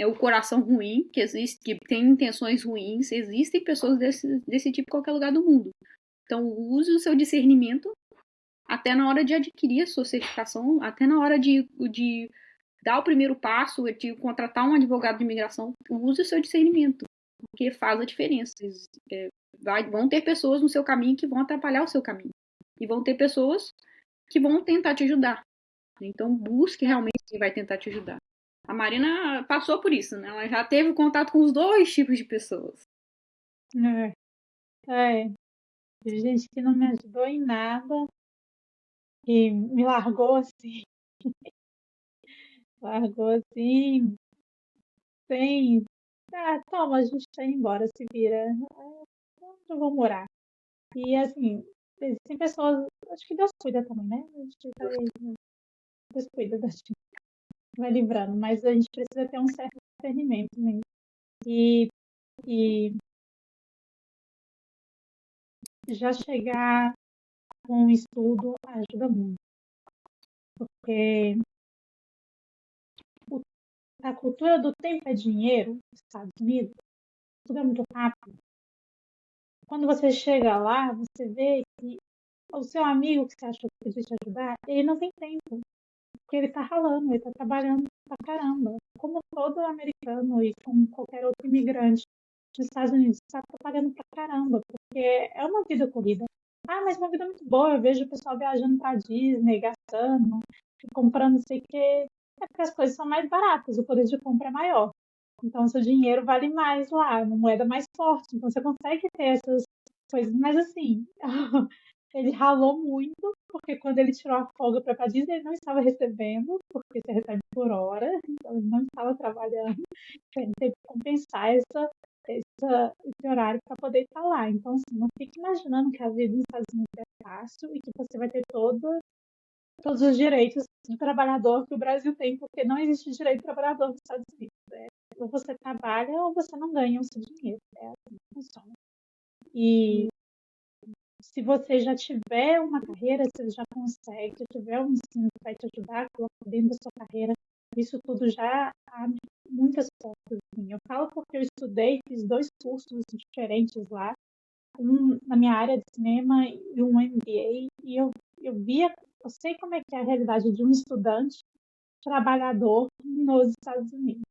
o coração ruim, que têm intenções ruins, existem pessoas desse tipo em qualquer lugar do mundo. Então, use o seu discernimento até na hora de adquirir a sua certificação, até na hora de dar o primeiro passo, de contratar um advogado de imigração, use o seu discernimento, porque faz a diferença. Vão ter pessoas no seu caminho que vão atrapalhar o seu caminho. E vão ter pessoas que vão tentar te ajudar. Então, busque realmente quem vai tentar te ajudar. A Marina passou por isso, né? Ela já teve contato com os dois tipos de pessoas. Teve gente que não me ajudou em nada e me largou assim. Largou assim, sem toma, a gente tá indo embora, se vira. Onde eu vou morar? E assim, tem pessoas, acho que Deus cuida também, né? Deus cuida da gente, vai livrando, mas a gente precisa ter um certo discernimento mesmo. E, e já chegar com um estudo ajuda muito, porque a cultura do tempo é dinheiro nos Estados Unidos, tudo é muito rápido. Quando você chega lá, você vê que o seu amigo que você achou que podia te ajudar, ele não tem tempo, porque ele tá ralando, ele tá trabalhando pra caramba. Como todo americano e como qualquer outro imigrante nos Estados Unidos, está trabalhando pra caramba, porque é uma vida corrida. Ah, mas uma vida muito boa, eu vejo o pessoal viajando pra Disney, gastando, comprando não sei o quê. É porque as coisas são mais baratas, o poder de compra é maior. Então, seu dinheiro vale mais lá, uma moeda mais forte. Então, você consegue ter essas coisas. Mas, assim, ele ralou muito, porque quando ele tirou a folga para a Disney, ele não estava recebendo, porque você recebe por hora. Então, ele não estava trabalhando. Ele teve que compensar esse horário para poder estar lá. Então, assim, não fique imaginando que a vida nos Estados Unidos é fácil e que você vai ter todos os direitos do trabalhador que o Brasil tem, porque não existe direito do trabalhador nos Estados Unidos. Ou você trabalha ou você não ganha o seu dinheiro. É assim que funciona. E se você já tiver uma carreira, você já consegue, já tiver um ensino que vai te ajudar a colocar dentro da sua carreira, isso tudo já abre muitas portas. Assim. Eu falo porque eu estudei, fiz 2 cursos diferentes lá, um na minha área de cinema e um MBA, e eu via, eu sei como é que é a realidade de um estudante trabalhador nos Estados Unidos.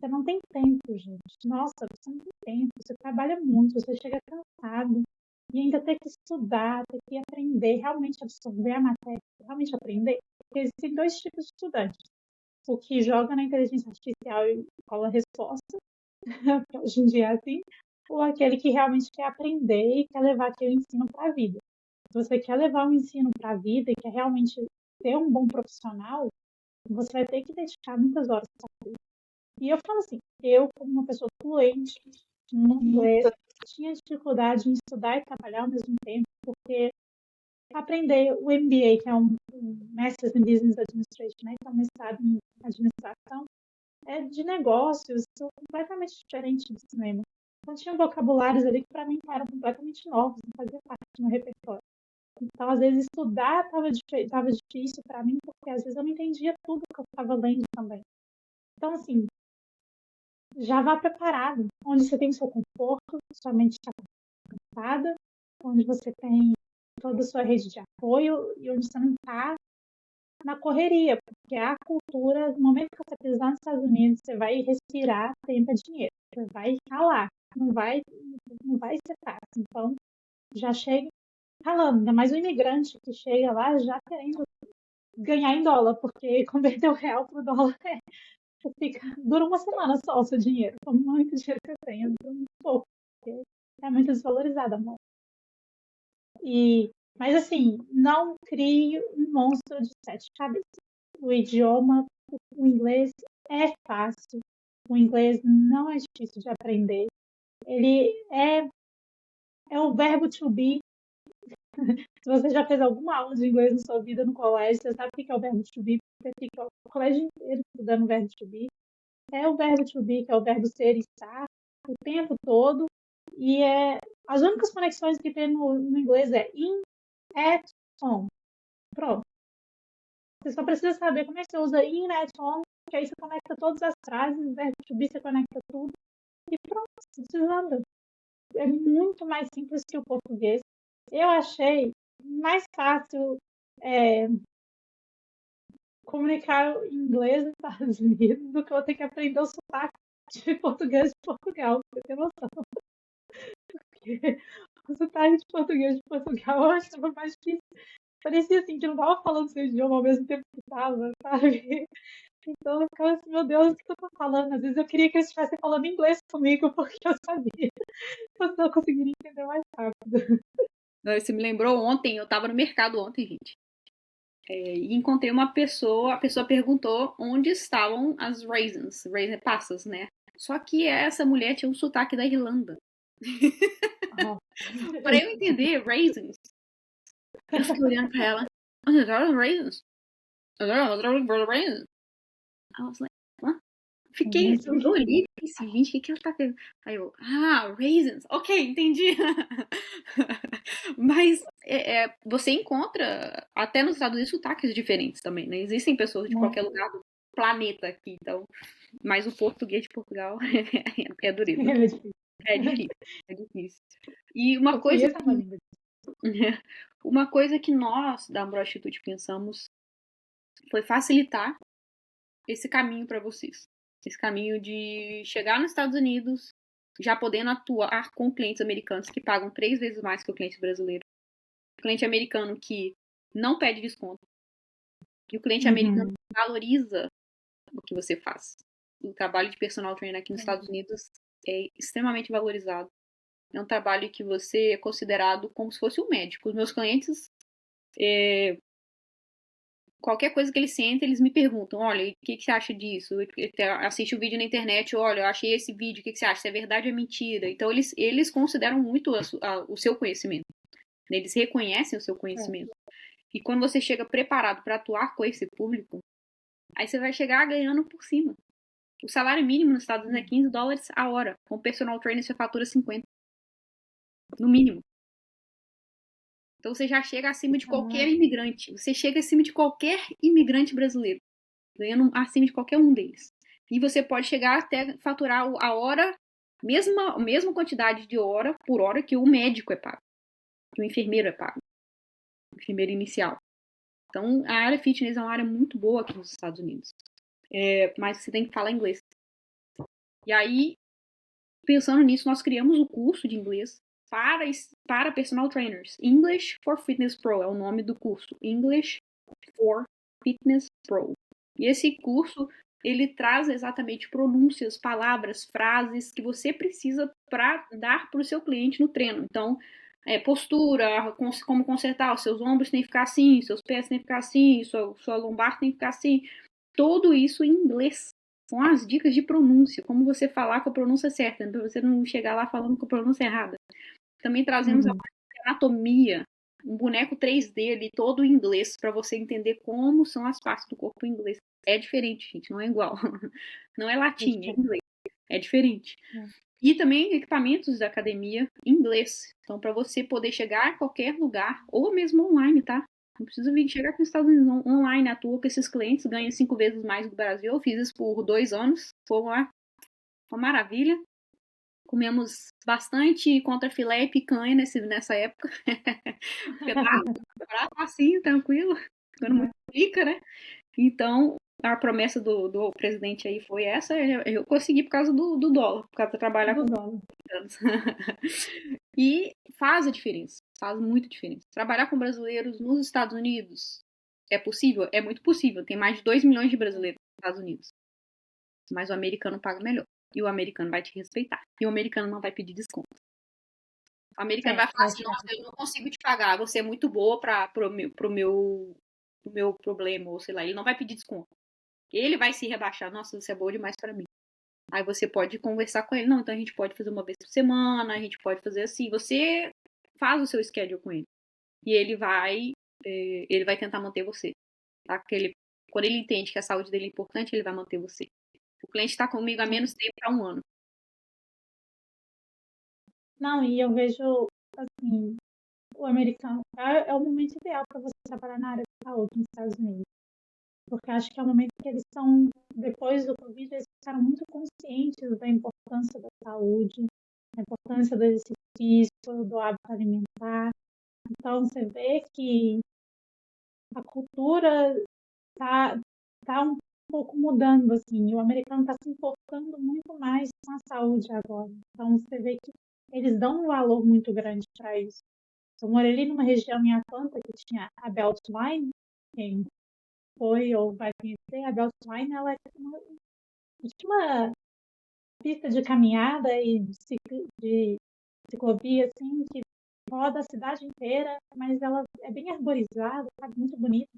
Você não tem tempo, gente. Nossa, você não tem tempo. Você trabalha muito, você chega cansado. E ainda ter que estudar, ter que aprender, realmente absorver a matéria, realmente aprender. Porque existem 2 tipos de estudantes. O que joga na inteligência artificial e cola resposta, que hoje em dia é assim, ou aquele que realmente quer aprender e quer levar aquele ensino para a vida. Se você quer levar um ensino para a vida e quer realmente ser um bom profissional, você vai ter que dedicar muitas horas para isso. E eu falo assim, eu, como uma pessoa fluente no inglês, tinha dificuldade em estudar e trabalhar ao mesmo tempo, porque aprender o MBA, que é um Master's in Business Administration, né, que é um mestrado em administração, é de negócios, são completamente diferente do cinema. Então, tinha vocabulários ali que para mim eram completamente novos, não fazia parte do meu repertório. Então, às vezes, estudar estava difícil para mim, porque às vezes eu não entendia tudo que eu estava lendo também. Então, assim, já vá preparado, onde você tem o seu conforto, sua mente está cansada, onde você tem toda a sua rede de apoio e onde você não está na correria, porque a cultura, no momento que você pisar nos Estados Unidos, você vai respirar tempo é dinheiro, você vai ralar, não vai ser fácil. Então, já chega ralando, ainda mais o imigrante que chega lá já querendo ganhar em dólar, porque converter o real para o dólar dura uma semana só o seu dinheiro. Com muito dinheiro que eu tenho, dura muito pouco, porque é muito desvalorizada a moeda. Mas assim, não crie um monstro de 7 cabeças. O idioma, o inglês é fácil. O inglês não é difícil de aprender. Ele é o verbo to be. Se você já fez alguma aula de inglês na sua vida no colégio, você sabe o que é o verbo to be, você fica o colégio inteiro estudando o verbo to be. É o verbo to be, que é o verbo ser e estar, o tempo todo. E as únicas conexões que tem no inglês é in, at, on. Pronto. Você só precisa saber como é que você usa in, at, on, que aí você conecta todas as frases, o verbo to be você conecta tudo. E pronto, você anda. É muito mais simples que o português. Eu achei mais fácil comunicar em inglês nos Estados Unidos do que eu ter que aprender o sotaque de português de Portugal, pra você ter noção. Porque o sotaque de português de Portugal eu achava mais difícil. Parecia assim que não tava falando seu idioma ao mesmo tempo que tava, sabe? Então eu ficava assim, meu Deus, o que eu tô falando? Às vezes eu queria que eles estivessem falando inglês comigo, porque eu sabia. Eu conseguiria entender mais rápido. Você me lembrou ontem, eu tava no mercado ontem, gente. E encontrei uma pessoa, a pessoa perguntou onde estavam as raisins, passas, né? Só que essa mulher tinha um sotaque da Irlanda. Oh. Pra eu entender raisins, eu fiquei olhando pra ela. Raisins? Raisins? I was like, hã? Fiquei, eu olhei e pensei, gente, o que ela tá querendo? Aí eu, raisins, ok, entendi. Mas você encontra, até nos Estados Unidos, sotaques diferentes também, né? Existem pessoas de qualquer lugar do planeta aqui, então. Mas o português de Portugal é dureza. É difícil, é difícil. E uma coisa uma coisa que nós, da Ambro Institute, pensamos foi facilitar esse caminho para vocês. Esse caminho de chegar nos Estados Unidos, já podendo atuar com clientes americanos que pagam 3 vezes mais que o cliente brasileiro. O cliente americano que não pede desconto. E o cliente americano que valoriza o que você faz. O trabalho de personal trainer aqui nos Estados Unidos é extremamente valorizado. É um trabalho que você é considerado como se fosse um médico. Os meus clientes, qualquer coisa que eles sentem, eles me perguntam, olha, o que você acha disso? Assiste o vídeo na internet, olha, eu achei esse vídeo, o que você acha? Se é verdade ou é mentira? Então, eles consideram muito o seu conhecimento. Eles reconhecem o seu conhecimento. E quando você chega preparado para atuar com esse público, aí você vai chegar ganhando por cima. O salário mínimo nos Estados Unidos é $15 a hora. Com personal trainer, você fatura 50. No mínimo. Então você já chega acima de qualquer imigrante. Você chega acima de qualquer imigrante brasileiro. Ganhando acima de qualquer um deles. E você pode chegar até faturar a hora, mesma quantidade de hora por hora que o médico é pago. Que o enfermeiro é pago. O enfermeiro inicial. Então a área fitness é uma área muito boa aqui nos Estados Unidos. Mas você tem que falar inglês. E aí, pensando nisso, nós criamos o curso de inglês para personal trainers. English for Fitness Pro é o nome do curso. English for Fitness Pro. E esse curso, ele traz exatamente pronúncias, palavras, frases que você precisa para dar para o seu cliente no treino. Então, postura, como consertar, os seus ombros têm que ficar assim, seus pés têm que ficar assim, sua lombar tem que ficar assim. Tudo isso em inglês. Com as dicas de pronúncia, como você falar com a pronúncia certa, para você não chegar lá falando com a pronúncia errada. Também trazemos a anatomia, um boneco 3D ali, todo em inglês, para você entender como são as partes do corpo em inglês. É diferente, gente, não é igual. Não é latim, é inglês. É diferente. E também equipamentos da academia em inglês. Então, para você poder chegar a qualquer lugar, ou mesmo online, tá? Não precisa vir chegar aqui nos Estados Unidos online, atua com esses clientes, ganha 5 vezes mais do Brasil. Eu fiz isso por 2 anos, foi uma maravilha. Comemos bastante contrafilé e picanha nessa época. Assim, tranquilo, ficando muito rica, né? Então, a promessa do presidente aí foi essa, eu consegui por causa do dólar, por causa de trabalhar com dólar. E faz a diferença, faz muita diferença. Trabalhar com brasileiros nos Estados Unidos é possível? É muito possível. Tem mais de 2 milhões de brasileiros nos Estados Unidos. Mas o americano paga melhor. E o americano vai te respeitar. E o americano não vai pedir desconto. O americano vai falar assim, nossa, eu não consigo te pagar, você é muito boa pro meu problema, ou sei lá, ele não vai pedir desconto. Ele vai se rebaixar, nossa, você é boa demais pra mim. Aí você pode conversar com ele, não, então a gente pode fazer uma vez por semana, a gente pode fazer assim, você faz o seu schedule com ele. E ele vai tentar manter você. Tá? Quando ele entende que a saúde dele é importante, ele vai manter você. O cliente está comigo há menos tempo, há 1 ano. Não, e eu vejo, assim, o americano é o momento ideal para você trabalhar na área de saúde nos Estados Unidos. Porque acho que é o momento que eles estão, depois do Covid, eles ficaram muito conscientes da importância da saúde, da importância do exercício físico, do hábito alimentar. Então, você vê que a cultura tá um pouco mudando, assim. O americano está se importando muito mais com a saúde agora. Então, você vê que eles dão um valor muito grande para isso. Eu morei ali numa região em Atlanta que tinha a Beltline, quem foi ou vai conhecer, a Beltline, ela é uma pista de caminhada e de ciclovia, assim, que roda a cidade inteira, mas ela é bem arborizada, sabe, muito bonita.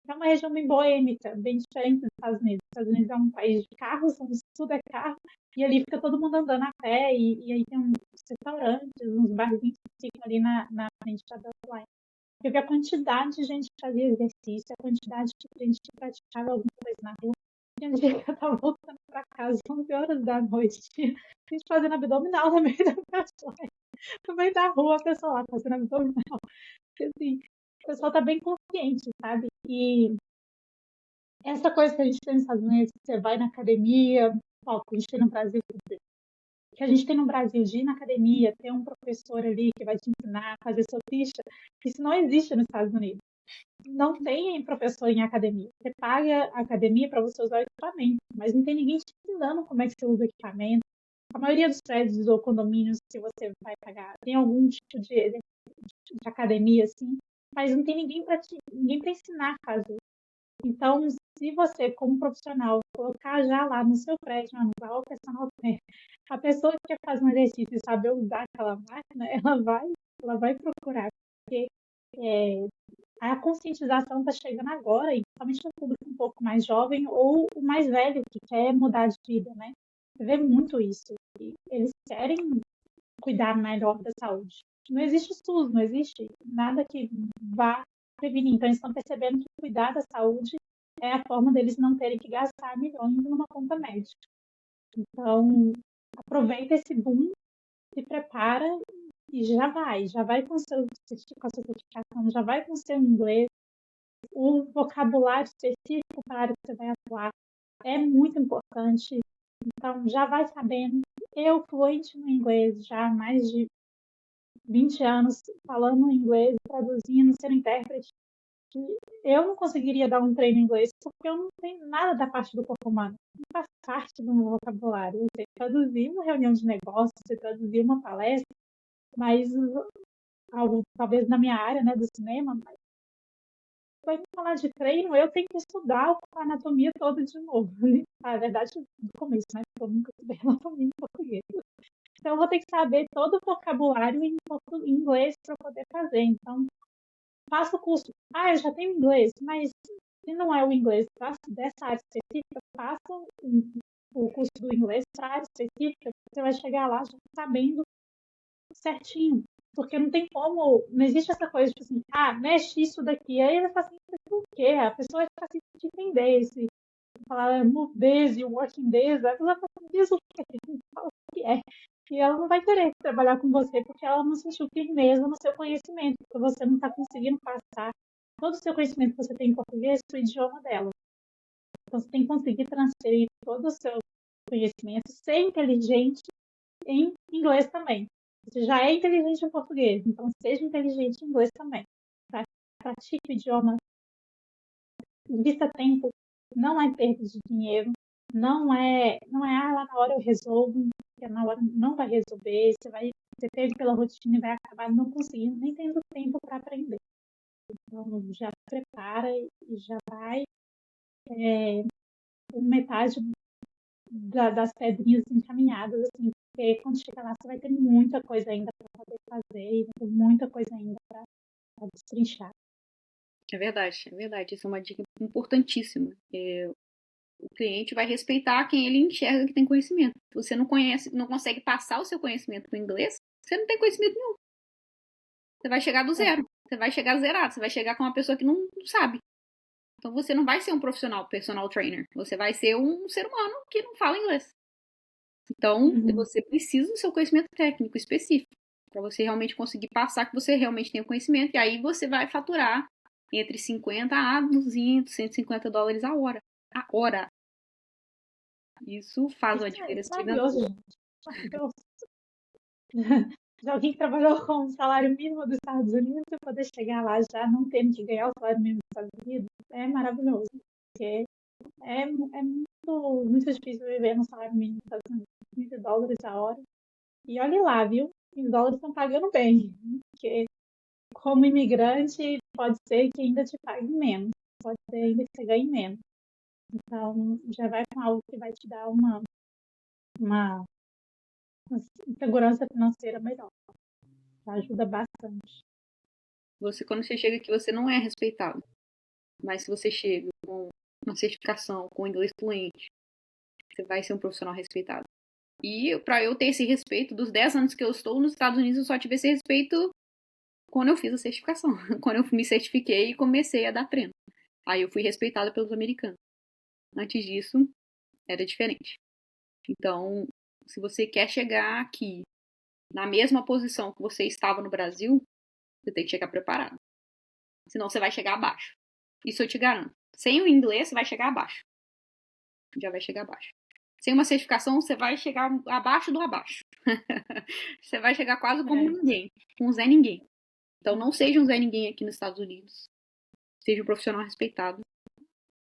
É uma região bem boêmica, bem diferente dos Estados Unidos. Os Estados Unidos é um país de carros, onde tudo é carro, E ali fica todo mundo andando a pé, e aí tem uns restaurantes, uns barzinhos que ficam ali na frente da Beltline. Eu vi a quantidade de gente que fazia exercício, a quantidade de gente que praticava alguma coisa na rua. Tinha dia que eu tava voltando pra casa, 11 horas da noite, tinha gente fazendo abdominal no meio da pessoa, no meio da rua, a pessoa lá fazendo abdominal. Assim, o pessoal tá bem consciente, sabe? E essa coisa que a gente tem nos Estados Unidos, que você vai na academia, ó, que a gente tem no Brasil, que a gente tem no Brasil de ir na academia, ter um professor ali que vai te ensinar a fazer sua ficha, isso não existe nos Estados Unidos. Não tem professor em academia. Você paga a academia para você usar o equipamento, mas não tem ninguém te ensinando como é que você usa o equipamento. A maioria dos prédios ou condomínios que você vai pagar tem algum tipo de academia, assim, mas não tem ninguém para ensinar a fazer. Então, se você, como profissional, colocar já lá no seu prédio, no personal trainer, a pessoa que quer fazer um exercício e saber usar aquela máquina, ela vai procurar, porque a conscientização está chegando agora, e principalmente no público um pouco mais jovem ou o mais velho que quer mudar de vida, né? Você vê muito isso. E eles querem cuidar melhor da saúde. Não existe SUS, não existe nada que vá prevenir. Então, eles estão percebendo que cuidar da saúde é a forma deles não terem que gastar milhões numa conta médica. Então, aproveita esse boom, se prepara e já vai com a sua certificação, já vai com o seu inglês, o vocabulário específico para a área que você vai atuar é muito importante. Então, já vai sabendo. Eu, fluente no inglês, já há mais de 20 anos falando inglês, traduzindo, sendo intérprete, eu não conseguiria dar um treino em inglês porque eu não tenho nada da parte do corpo humano. Não faz parte do meu vocabulário. Eu sei traduzir uma reunião de negócio, sei traduzir uma palestra, mas algo talvez na minha área, né, do cinema, mas vai me falar de treino, eu tenho que estudar a anatomia toda de novo. Na verdade, do começo, né? Porque eu nunca estudei anatomia em português. Então, eu vou ter que saber todo o vocabulário em inglês para poder fazer. Então, faça o curso. Ah, eu já tenho inglês, mas se não é o inglês dessa área específica, faça o curso do inglês para a área específica. Você vai chegar lá já sabendo certinho. Porque não tem como, não existe essa coisa de assim, mexe isso daqui. Aí ele fala assim, por quê? A pessoa vai ficar assim, de entender. Se falar move this, you working this, a pessoa fala assim, diz o quê? Fala o que é. E ela não vai querer trabalhar com você porque ela não sentiu firmeza no seu conhecimento, porque você não está conseguindo passar todo o seu conhecimento que você tem em português para o idioma dela. Então você tem que conseguir transferir todo o seu conhecimento, ser inteligente em inglês também. Você já é inteligente em português, então seja inteligente em inglês também. Pratique o idioma, invista tempo, não é perda de dinheiro, não é lá na hora eu resolvo, porque na hora não vai resolver, você perde pela rotina e vai acabar não conseguindo, nem tendo tempo para aprender. Então já se prepara e já vai metade das pedrinhas encaminhadas, assim, porque quando chegar lá você vai ter muita coisa ainda para poder fazer e vai ter muita coisa ainda para destrinchar. É verdade, é verdade. Isso é uma dica importantíssima. O cliente vai respeitar quem ele enxerga que tem conhecimento. Se você não conhece, não consegue passar o seu conhecimento para o inglês, você não tem conhecimento nenhum. Você vai chegar do zero. Você vai chegar zerado. Você vai chegar com uma pessoa que não sabe. Então você não vai ser um profissional, personal trainer. Você vai ser um ser humano que não fala inglês. Então, você precisa do seu conhecimento técnico específico para você realmente conseguir passar que você realmente tem o conhecimento. E aí você vai faturar entre 50 a 200, $150 a hora. A hora. Isso faz uma diferença maravilhoso, gigantesca. gente. Maravilhoso. De alguém que trabalhou com o salário mínimo dos Estados Unidos e poder chegar lá já não tendo que ganhar o salário mínimo dos Estados Unidos é maravilhoso. Porque é muito, muito difícil viver no salário mínimo dos Estados Unidos. $15 a hora. E olhe lá, viu? Os dólares estão pagando bem. Porque como imigrante, pode ser que ainda te pague menos. Pode ser ainda que você ganhe menos. Então, já vai com algo que vai te dar uma segurança financeira melhor. Ajuda bastante. Quando você chega aqui, você não é respeitado. Mas se você chega com uma certificação, com inglês fluente, você vai ser um profissional respeitado. E para eu ter esse respeito, dos 10 anos que eu estou nos Estados Unidos, eu só tive esse respeito quando eu fiz a certificação. Quando eu me certifiquei e comecei a dar treino. Aí eu fui respeitada pelos americanos. Antes disso, era diferente. Então, se você quer chegar aqui na mesma posição que você estava no Brasil, você tem que chegar preparado. Senão você vai chegar abaixo. Isso eu te garanto. Sem o inglês, você vai chegar abaixo. Já vai chegar abaixo. Sem uma certificação, você vai chegar abaixo do abaixo. Você vai chegar quase como ninguém. Com um Zé Ninguém. Então não seja um Zé Ninguém aqui nos Estados Unidos. Seja um profissional respeitado.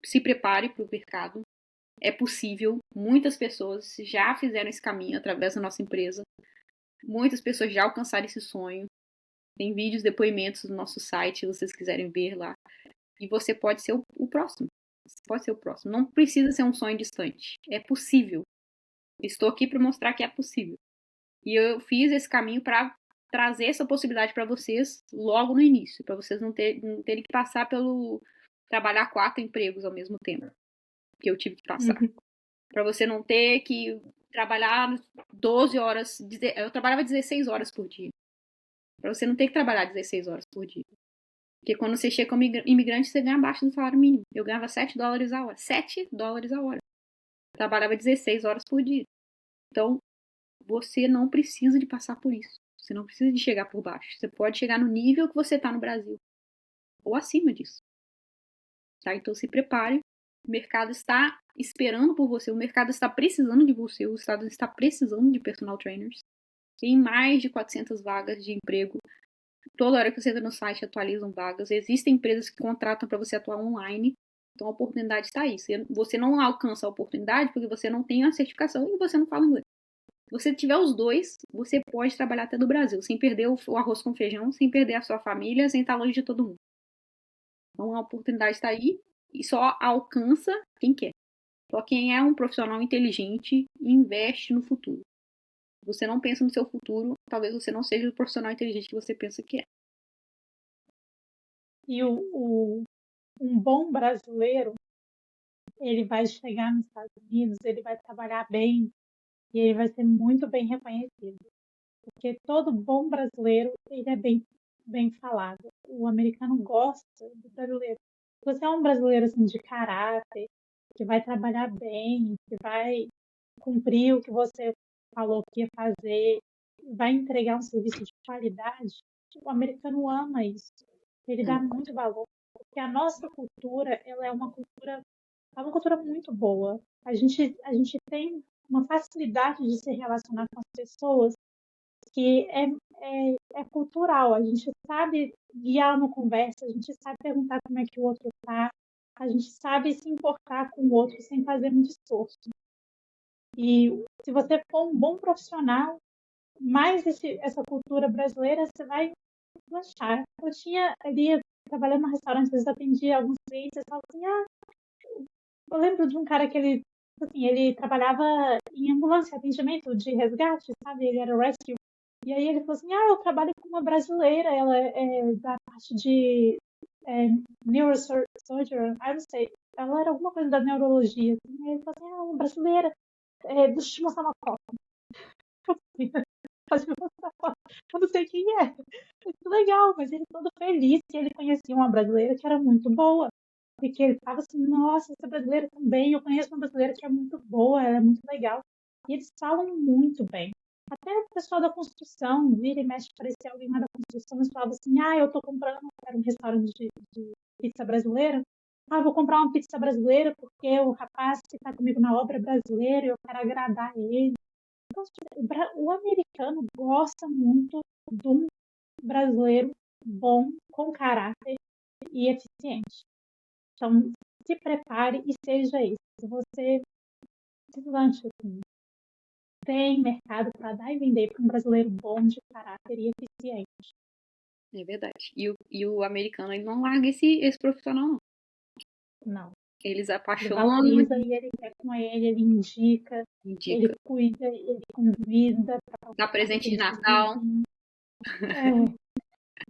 Se prepare para o mercado. É possível. Muitas pessoas já fizeram esse caminho através da nossa empresa. Muitas pessoas já alcançaram esse sonho. Tem vídeos, depoimentos no nosso site, se vocês quiserem ver lá. E você pode ser o próximo. Você pode ser o próximo. Não precisa ser um sonho distante. É possível. Estou aqui para mostrar que é possível. E eu fiz esse caminho para trazer essa possibilidade para vocês logo no início. Para vocês não terem que passar pelo trabalhar 4 empregos ao mesmo tempo. Que eu tive que passar. Para você não ter que trabalhar 12 horas. Eu trabalhava 16 horas por dia. Para você não ter que trabalhar 16 horas por dia. Porque quando você chega como imigrante, você ganha abaixo do salário mínimo. Eu ganhava $7 a hora. $7 a hora. Trabalhava 16 horas por dia. Então, você não precisa de passar por isso. Você não precisa de chegar por baixo. Você pode chegar no nível que você está no Brasil. Ou acima disso. Tá? Então, se prepare. O mercado está esperando por você. O mercado está precisando de você. O Estado está precisando de personal trainers. Tem mais de 400 vagas de emprego. Toda hora que você entra no site, atualizam vagas. Existem empresas que contratam para você atuar online. Então, a oportunidade está aí. Você não alcança a oportunidade porque você não tem a certificação e você não fala inglês. Se você tiver os dois, você pode trabalhar até do Brasil, sem perder o arroz com feijão, sem perder a sua família, sem estar longe de todo mundo. Então, a oportunidade está aí e só alcança quem quer. Só quem é um profissional inteligente e investe no futuro. Se você não pensa no seu futuro, talvez você não seja o profissional inteligente que você pensa que é. E um bom brasileiro, ele vai chegar nos Estados Unidos, ele vai trabalhar bem e ele vai ser muito bem reconhecido. Porque todo bom brasileiro, ele é bem falado. O americano gosta do brasileiro. Se você é um brasileiro assim, de caráter, que vai trabalhar bem, que vai cumprir o que você falou que ia fazer, vai entregar um serviço de qualidade, o americano ama isso. Ele dá muito valor. Porque a nossa cultura, ela é uma cultura muito boa. A gente tem uma facilidade de se relacionar com as pessoas que é cultural. A gente sabe guiar uma conversa, a gente sabe perguntar como é que o outro está, a gente sabe se importar com o outro sem fazer muito esforço. E se você for um bom profissional, mais essa cultura brasileira, você vai lanchar. Eu tinha ali, trabalhando no restaurante, às vezes atendia alguns clientes, eu falava assim, eu lembro de um cara que ele trabalhava em ambulância, atendimento de resgate, sabe? Ele era rescue. E aí ele falou assim, eu trabalho com uma brasileira, ela é da parte de neurosurgeon, eu não sei, ela era alguma coisa da neurologia. Assim. Aí ele falou assim, uma brasileira, deixa eu te mostrar uma foto. Eu não sei quem é. Muito legal, mas ele todo feliz que ele conhecia uma brasileira que era muito boa. E que ele estava assim, nossa, essa brasileira também, eu conheço uma brasileira que é muito boa, ela é muito legal. E eles falam muito bem. Até o pessoal da construção, vira e mexe, parecia alguém lá da construção, eles falavam assim, eu tô comprando, era um restaurante de pizza brasileira, vou comprar uma pizza brasileira porque o rapaz que está comigo na obra é brasileiro e eu quero agradar ele. Então, o americano gosta muito de um brasileiro bom, com caráter e eficiente. Então, se prepare e seja isso. Se você deslancha assim, tem mercado para dar e vender para um brasileiro bom, de caráter e eficiente. É verdade. E o americano, ele não larga esse profissional, não. Não. Eles Ele apaixonam. valoriza e ele quer com ele indica, ele cuida, ele convida. Dá presente de Natal.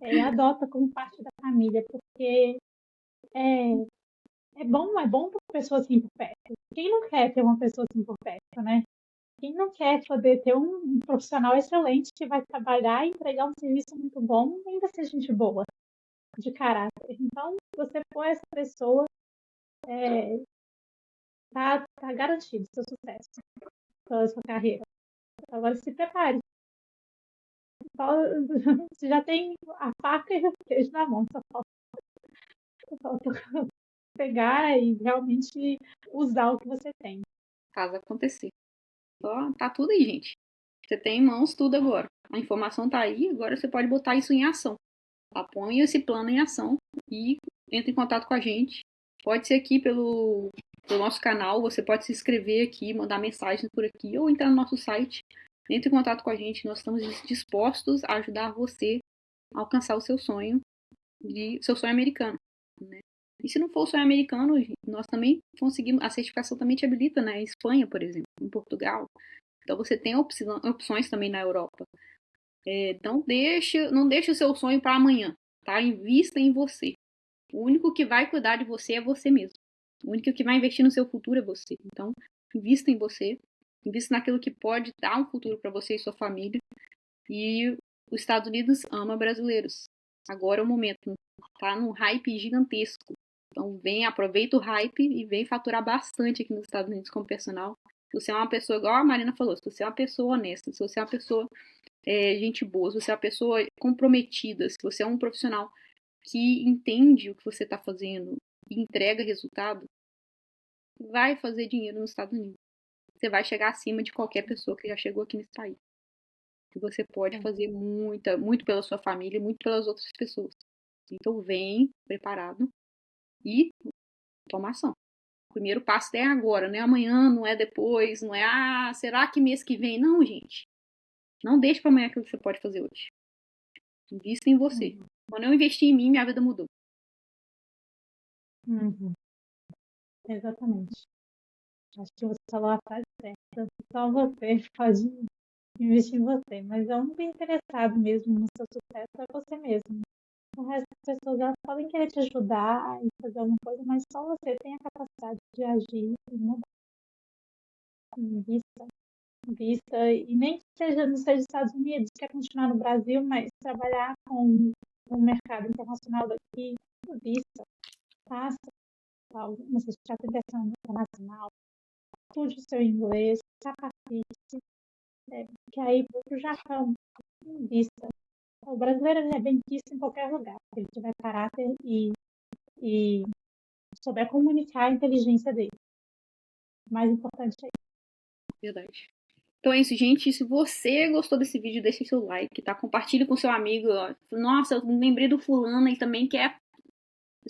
E adota como parte da família, porque é bom para pessoa assim por perto. Quem não quer ter uma pessoa assim por perto, né? Quem não quer poder ter um profissional excelente que vai trabalhar e entregar um serviço muito bom, ainda ser gente boa, de caráter. Então, você for essa pessoa, tá garantido seu sucesso pela sua carreira. Agora se prepare. Você já tem a faca e o queijo na mão, só falta pegar e realmente usar o que você tem. Caso acontecer. Ó, tá tudo aí, gente. Você tem em mãos tudo agora. A informação tá aí, agora você pode botar isso em ação. Tá? Põe esse plano em ação e entre em contato com a gente. Pode ser aqui pelo nosso canal, você pode se inscrever aqui, mandar mensagens por aqui ou entrar no nosso site. Entre em contato com a gente, nós estamos dispostos a ajudar você a alcançar o seu sonho americano, né? E se não for o sonho americano, nós também conseguimos, a certificação também te habilita, né? Em Espanha, por exemplo, em Portugal. Então você tem opções também na Europa. Não deixe o seu sonho para amanhã, tá? Invista em você. O único que vai cuidar de você é você mesmo. O único que vai investir no seu futuro é você. Então, invista em você. Invista naquilo que pode dar um futuro para você e sua família. E os Estados Unidos ama brasileiros. Agora é o momento. Tá num hype gigantesco. Então, aproveita o hype e vem faturar bastante aqui nos Estados Unidos como personal. Se você é uma pessoa, igual a Marina falou, se você é uma pessoa honesta, se você é uma pessoa gente boa, se você é uma pessoa comprometida, se você é um profissional que entende o que você está fazendo e entrega resultado, vai fazer dinheiro nos Estados Unidos. Você vai chegar acima de qualquer pessoa que já chegou aqui nesse país. E você pode fazer muito pela sua família e muito pelas outras pessoas. Então vem preparado e toma ação. O primeiro passo é agora, não é amanhã, não é depois, não é será que mês que vem? Não, gente. Não deixe para amanhã aquilo que você pode fazer hoje. Invista em você. Quando eu investi em mim, minha vida mudou. Exatamente. Acho que você falou a frase certa. Só você pode investir em você. Mas é um bem interessado mesmo no seu sucesso é você mesmo. O resto das pessoas elas podem querer te ajudar e fazer alguma coisa, mas só você tem a capacidade de agir e mudar. Vista, e nem que seja nos Estados Unidos, quer continuar no Brasil, mas trabalhar com o mercado internacional daqui, vista, faça, não sei se já tem versão internacional, estude o seu inglês, capacite, que aí para o Japão, vista. O brasileiro é bem quisto em qualquer lugar, se ele tiver caráter e souber comunicar a inteligência dele. O mais importante é isso. Verdade. Então é isso, gente. Se você gostou desse vídeo, deixe seu like, tá? Compartilhe com seu amigo. Ó. Nossa, eu lembrei do fulano, ele também quer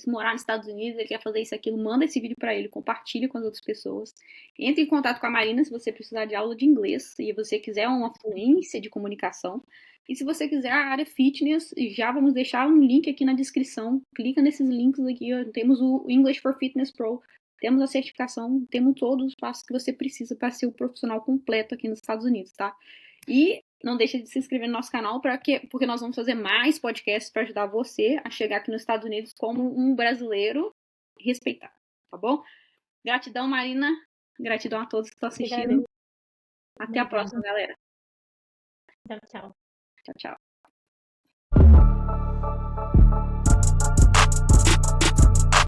morar nos Estados Unidos, ele quer fazer isso, aquilo. Manda esse vídeo pra ele, compartilhe com as outras pessoas. Entre em contato com a Marina se você precisar de aula de inglês e você quiser uma fluência de comunicação. E se você quiser a área fitness, já vamos deixar um link aqui na descrição. Clica nesses links aqui. Ó. Temos o English for Fitness Pro. Temos a certificação, temos todos os passos que você precisa para ser o profissional completo aqui nos Estados Unidos, tá? E não deixe de se inscrever no nosso canal porque nós vamos fazer mais podcasts para ajudar você a chegar aqui nos Estados Unidos como um brasileiro respeitado, tá bom? Gratidão, Marina. Gratidão a todos que estão assistindo. Até a próxima, galera. Tchau, tchau. Tchau, tchau.